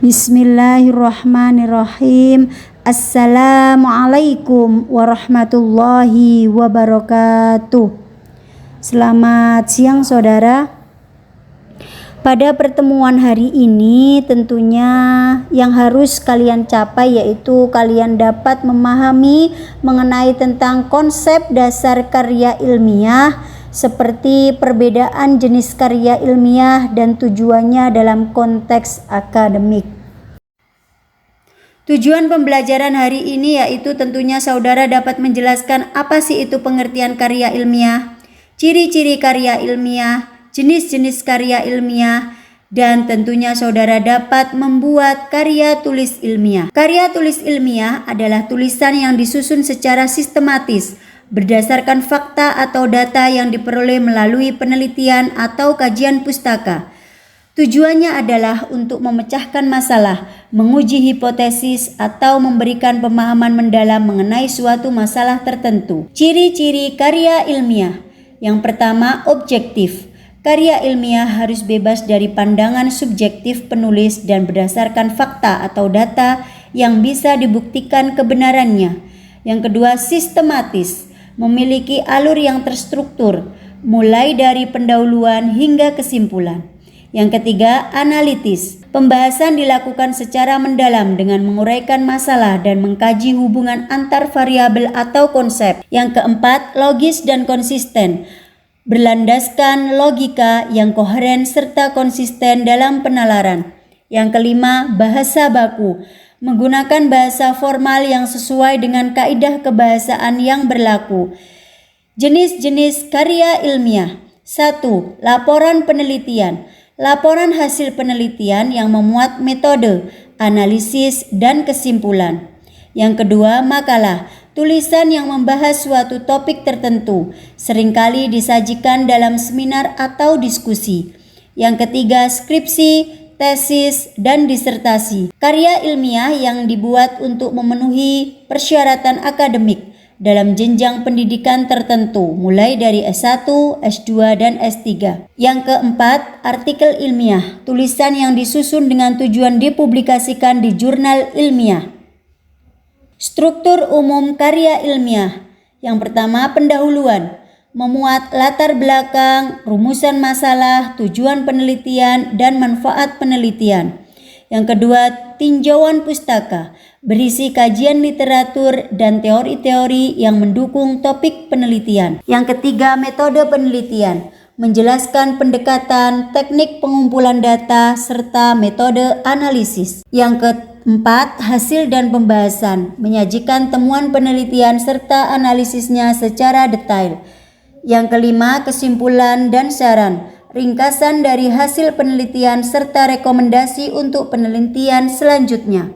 Bismillahirrahmanirrahim. Assalamualaikum warahmatullahi wabarakatuh. Selamat siang saudara. Pada pertemuan hari ini tentunya yang harus kalian capai yaitu kalian dapat memahami mengenai tentang konsep dasar karya ilmiah seperti perbedaan jenis karya ilmiah dan tujuannya dalam konteks akademik. Tujuan pembelajaran hari ini yaitu tentunya saudara dapat menjelaskan apa sih itu pengertian karya ilmiah, ciri-ciri karya ilmiah, jenis-jenis karya ilmiah, dan tentunya saudara dapat membuat karya tulis ilmiah. Karya tulis ilmiah adalah tulisan yang disusun secara sistematis berdasarkan fakta atau data yang diperoleh melalui penelitian atau kajian pustaka. Tujuannya adalah untuk memecahkan masalah, menguji hipotesis, atau memberikan pemahaman mendalam mengenai suatu masalah tertentu. Ciri-ciri karya ilmiah. Yang pertama, objektif. Karya ilmiah harus bebas dari pandangan subjektif penulis dan berdasarkan fakta atau data yang bisa dibuktikan kebenarannya. Yang kedua, sistematis. Memiliki alur yang terstruktur, mulai dari pendahuluan hingga kesimpulan. Yang ketiga, analitis. Pembahasan dilakukan secara mendalam dengan menguraikan masalah dan mengkaji hubungan antar variabel atau konsep. Yang keempat, logis dan konsisten. Berlandaskan logika yang koheren serta konsisten dalam penalaran. Yang kelima, bahasa baku. Menggunakan bahasa formal yang sesuai dengan kaidah kebahasaan yang berlaku. Jenis-jenis karya ilmiah. 1. Laporan penelitian. Laporan hasil penelitian yang memuat metode, analisis, dan kesimpulan. Yang kedua, makalah. Tulisan yang membahas suatu topik tertentu, seringkali disajikan dalam seminar atau diskusi. Yang ketiga, skripsi, tesis, dan disertasi. Karya ilmiah yang dibuat untuk memenuhi persyaratan akademik dalam jenjang pendidikan tertentu, mulai dari S1, S2, dan S3. Yang keempat, artikel ilmiah. Tulisan yang disusun dengan tujuan dipublikasikan di jurnal ilmiah. Struktur umum karya ilmiah. Yang pertama, pendahuluan. Memuat latar belakang, rumusan masalah, tujuan penelitian, dan manfaat penelitian. Yang kedua, tinjauan pustaka, berisi kajian literatur dan teori-teori yang mendukung topik penelitian. Yang ketiga, metode penelitian, menjelaskan pendekatan, teknik pengumpulan data, serta metode analisis. Yang keempat, hasil dan pembahasan, menyajikan temuan penelitian serta analisisnya secara detail. Yang kelima, kesimpulan dan saran, ringkasan dari hasil penelitian serta rekomendasi untuk penelitian selanjutnya.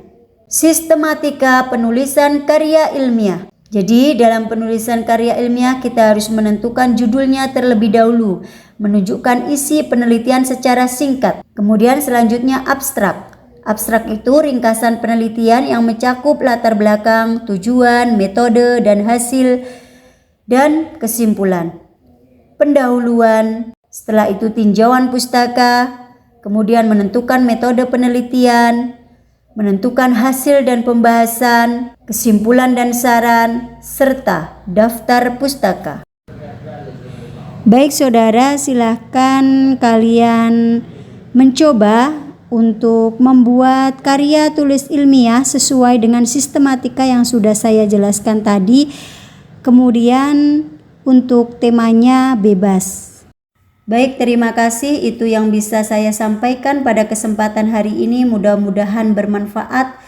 Sistematika penulisan karya ilmiah. Jadi dalam penulisan karya ilmiah kita harus menentukan judulnya terlebih dahulu, menunjukkan isi penelitian secara singkat. Kemudian selanjutnya abstrak. Abstrak itu ringkasan penelitian yang mencakup latar belakang, tujuan, metode, dan hasil, dan kesimpulan. Pendahuluan, setelah itu tinjauan pustaka, kemudian menentukan metode penelitian, menentukan hasil dan pembahasan, kesimpulan dan saran, serta daftar pustaka. Baik saudara, silahkan kalian mencoba untuk membuat karya tulis ilmiah sesuai dengan sistematika yang sudah saya jelaskan tadi. Kemudian untuk temanya bebas. Baik, terima kasih. Itu yang bisa saya sampaikan pada kesempatan hari ini. Mudah-mudahan bermanfaat.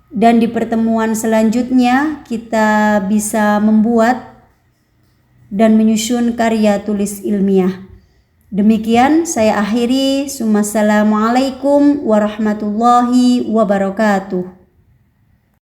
Dan di pertemuan selanjutnya kita bisa membuat dan menyusun karya tulis ilmiah. Demikian saya akhiri. Assalamualaikum warahmatullahi wabarakatuh.